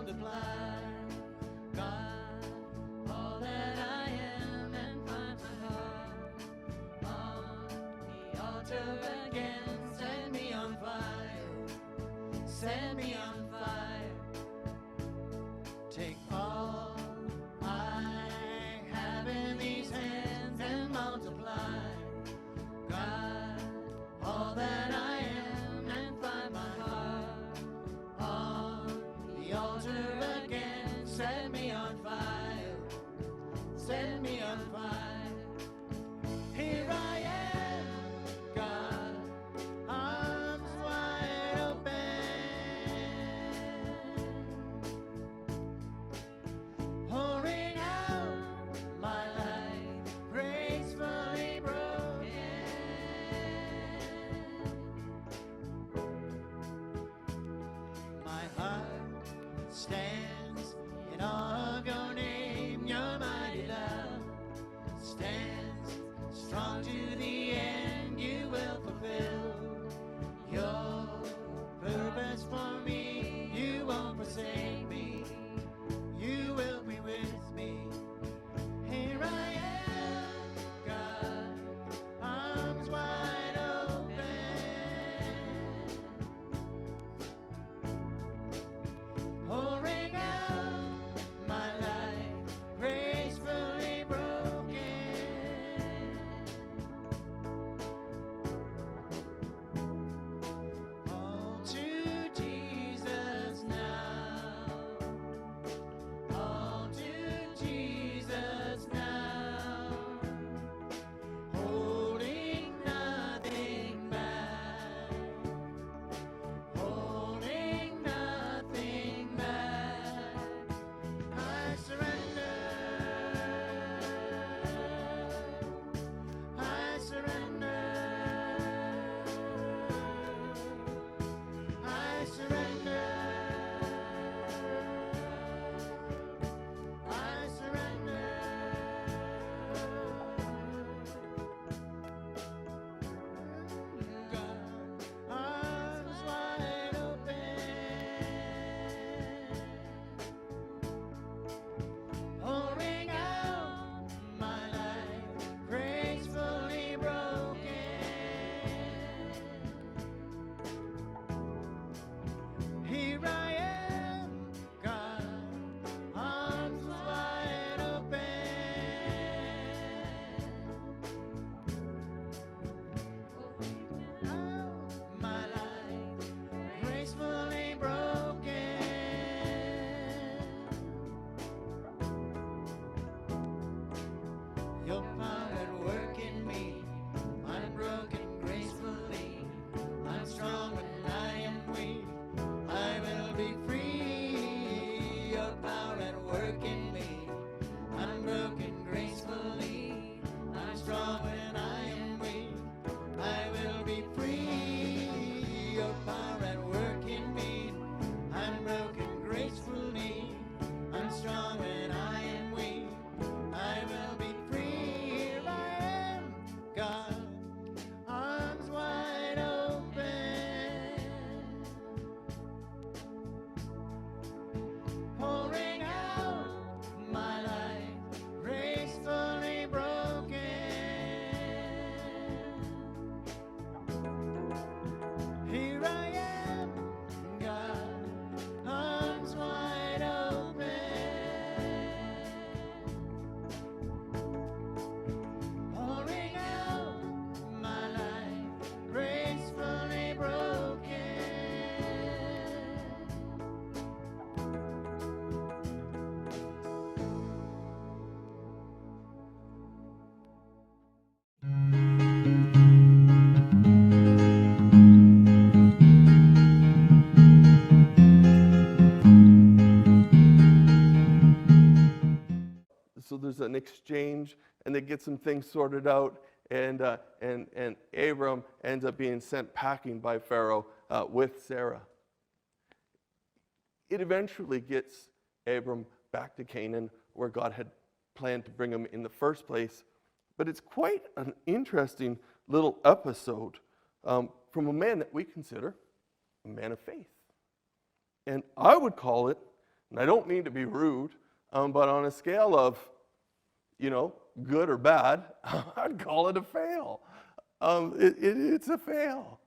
multiply. God, all that I am, and find my heart on the altar again. Set me on fire, set me on fire. Take all I have in these hands and multiply. God, all that I am, and find my heart on the altar again. Set me on fire, set me on fire. Here I am, God, arms wide open, pouring out my life, gracefully broken. My heart stands in awe of your name. Your mighty love stands strong to the end. You will fulfill your purpose for me. You won't forsake me. You will be with me. Here I am, God, arms wide open, pouring out my life, gracefully broken. All to Jesus now, all to Jesus now, holding nothing back, holding nothing back. I surrender, I surrender, I surrender, I surrender. God, arms wide open, pouring out my life, gracefully broken. Here I am, God, arms wide open, my life, gracefully broken. Your power at work in me, I'm broken gracefully. I'm strong when I am weak, I will be free. Your power at work in me, I'm broken gracefully. I'm strong when I am weak, I will be free. Your power at work in me, I'm broken gracefully. I'm strong when I am weak, I will be free. Here I am, God, arms wide open, pouring out my life, gracefully broken. Here I am, God, arms wide open, pouring out my life, gracefully broken. So there's an exchange, and they get some things sorted out, and Abram ends up being sent packing by Pharaoh with Sarah. It eventually gets Abram back to Canaan, where God had planned to bring him in the first place. But it's quite an interesting little episode from a man that we consider a man of faith. And I would call it And I don't mean to be rude, but on a scale of, good or bad, I'd call it a fail. It's a fail.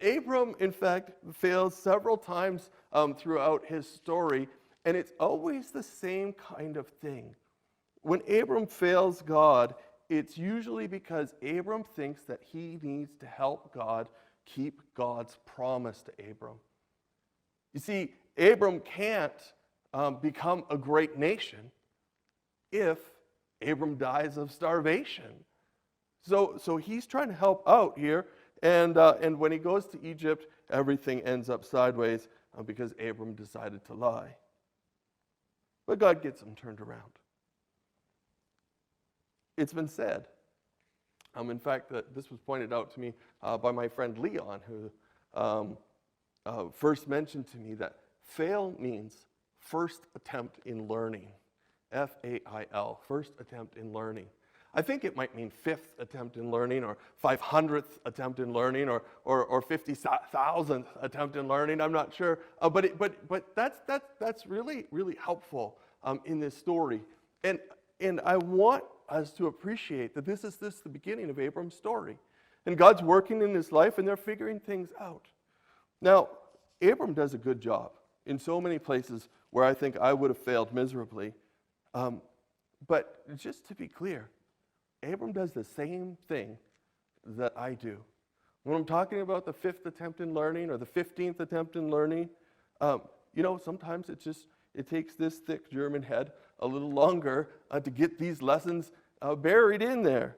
Abram, in fact, fails several times throughout his story, and it's always the same kind of thing. When Abram fails God, it's usually because Abram thinks that he needs to help God keep God's promise to Abram. You see, Abram can't become a great nation if Abram dies of starvation. So he's trying to help out here, and when he goes to Egypt, everything ends up sideways because Abram decided to lie. But God gets him turned around. It's been said, in fact, that this was pointed out to me by my friend Leon, who first mentioned to me that fail means first attempt in learning. F-A-I-L, first attempt in learning. I think it might mean 5th attempt in learning, or 500th attempt in learning, or 50,000th attempt in learning. I'm not sure, but that's really, really helpful in this story. And I want us to appreciate that this is the beginning of Abram's story, and God's working in his life, and they're figuring things out. Now, Abram does a good job in so many places where I think I would have failed miserably. But just to be clear, Abram does the same thing that I do. When I'm talking about the 5th attempt in learning or the 15th attempt in learning, sometimes it takes this thick German head a little longer to get these lessons buried in there.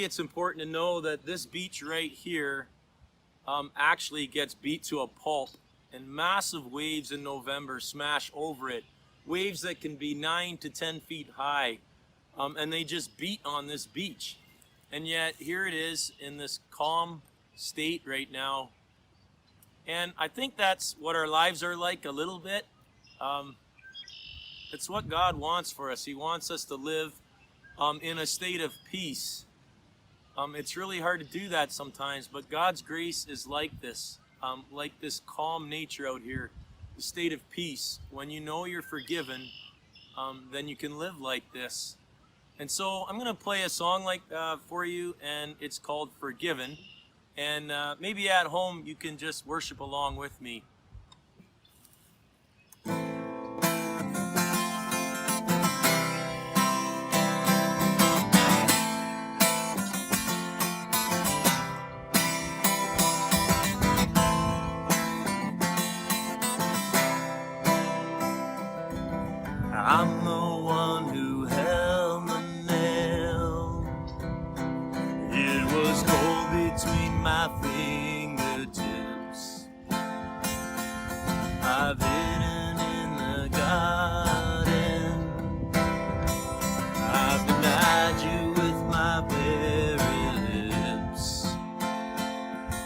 It's important to know that this beach right here actually gets beat to a pulp, and massive waves in November smash over it. Waves that can be 9 to 10 feet high, and they just beat on this beach. And yet here it is in this calm state right now. And I think that's what our lives are like a little bit. It's what God wants for us. He wants us to live in a state of peace. It's really hard to do that sometimes, but God's grace is like this calm nature out here, the state of peace. When you know you're forgiven, then you can live like this. And so I'm going to play a song for you, and it's called Forgiven. And maybe at home you can just worship along with me. I'm the one who held the nail. It was cold between my fingertips. I've hidden in the garden. I've denied you with my very lips.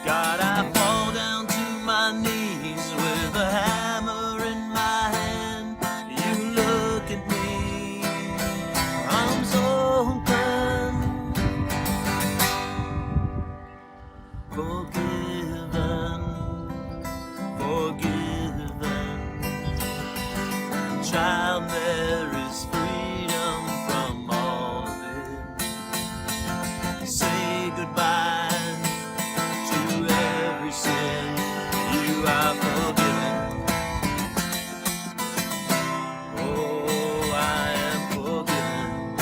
God, I fall down to my knees with a hammer in my hand. You look at me, I'm so open, forgiven, forgiven. Child, there is freedom from all of it. Say goodbye to every sin. You are forgiven. Oh, I am forgiven.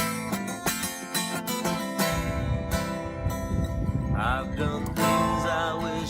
I've done things I wish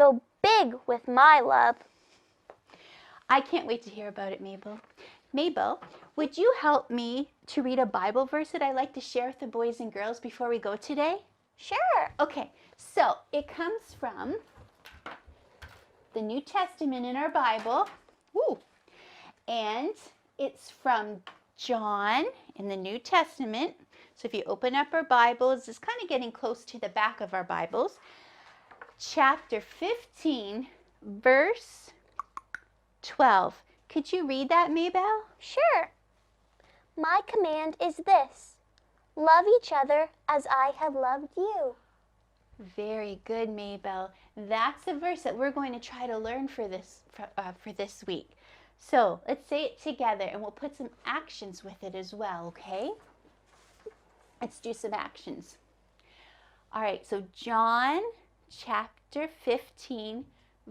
go big with my love. I can't wait to hear about it, Mabel. Mabel, would you help me to read a Bible verse that I'd like to share with the boys and girls before we go today? Sure. Okay, so it comes from the New Testament in our Bible. Woo. And it's from John in the New Testament. So if you open up our Bibles, it's kind of getting close to the back of our Bibles. Chapter 15, verse 12. Could you read that, Mabel? Sure. My command is this: love each other as I have loved you. Very good, Mabel. That's the verse that we're going to try to learn for this week. So let's say it together, and we'll put some actions with it as well, okay? Let's do some actions. All right, so John chapter 15,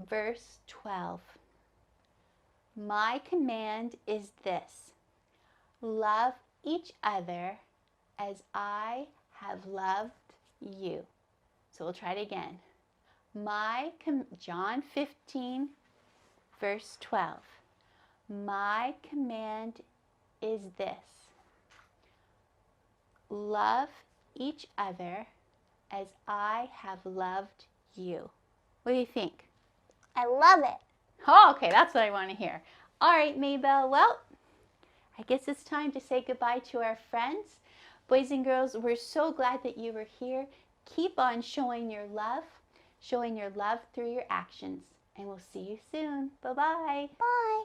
verse 12. My command is this: love each other as I have loved you. So we'll try it again. John 15, verse 12. My command is this: love each other as I have loved you. What do you think? I love it. Oh, okay, that's what I want to hear. All right, Mabel, well, I guess it's time to say goodbye to our friends. Boys and girls, we're so glad that you were here. Keep on showing your love through your actions. And we'll see you soon. Bye-bye. Bye.